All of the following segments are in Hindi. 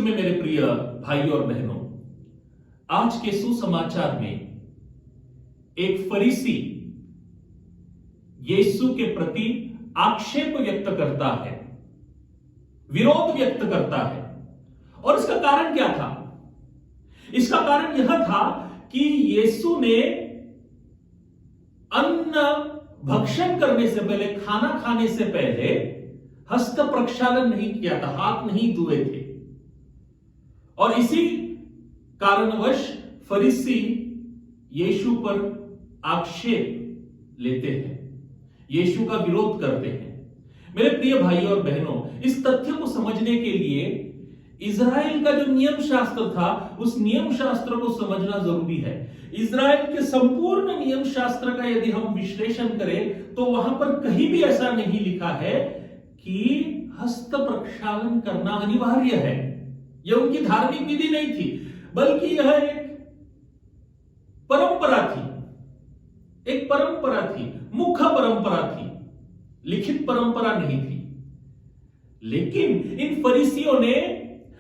में मेरे प्रिय भाइयों और बहनों, आज के सुसमाचार में एक फरीसी यीशु के प्रति आक्षेप व्यक्त करता है, विरोध व्यक्त करता है। और इसका कारण क्या था? इसका कारण यह था कि यीशु ने अन्न भक्षण करने से पहले, खाना खाने से पहले हस्त प्रक्षालन नहीं किया था, हाथ नहीं धोए थे। और इसी कारणवश फरीसी यीशु पर आक्षेप लेते हैं, यीशु का विरोध करते हैं। मेरे प्रिय भाइयों और बहनों, इस तथ्य को समझने के लिए इज़राइल का जो नियम शास्त्र था, उस नियम शास्त्र को समझना जरूरी है। इज़राइल के संपूर्ण नियम शास्त्र का यदि हम विश्लेषण करें तो वहां पर कहीं भी ऐसा नहीं लिखा है कि हस्त प्रक्षालन करना अनिवार्य है। यह उनकी धार्मिक विधि नहीं थी, बल्कि यह एक परंपरा थी, मुख्य परंपरा थी, लिखित परंपरा नहीं थी। लेकिन इन फरीसियों ने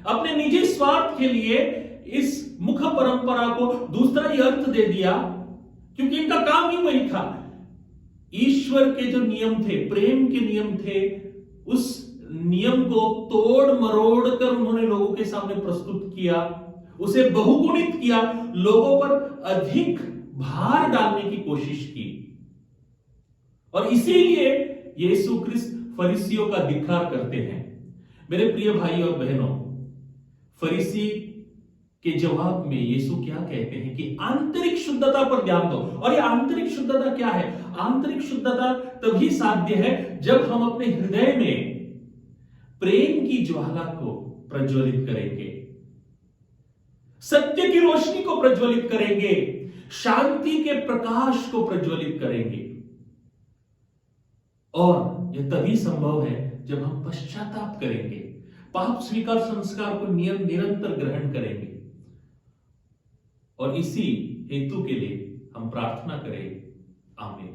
अपने निजी स्वार्थ के लिए इस मुख्य परंपरा को दूसरा ही अर्थ दे दिया, क्योंकि इनका काम ही वही था। ईश्वर के जो नियम थे, प्रेम के नियम थे, उस नियम को तोड़ मरोड़ कर उन्होंने लोगों के सामने प्रस्तुत किया, उसे बहुगुणित किया, लोगों पर अधिक भार डालने की कोशिश की। और इसीलिए यीशु ख्रिस्त फरीसियों का धिक्कार करते हैं। मेरे प्रिय भाई और बहनों, फरीसी के जवाब में यीशु क्या कहते हैं कि आंतरिक शुद्धता पर ध्यान दो। और ये आंतरिक शुद्धता क्या है? आंतरिक शुद्धता तभी साध्य है जब हम अपने हृदय में प्रेम की ज्वाला को प्रज्वलित करेंगे, सत्य की रोशनी को प्रज्वलित करेंगे, शांति के प्रकाश को प्रज्वलित करेंगे। और यह तभी संभव है जब हम पश्चाताप करेंगे, पाप स्वीकार संस्कार को निरंतर ग्रहण करेंगे। और इसी हेतु के लिए हम प्रार्थना करें। आमीन।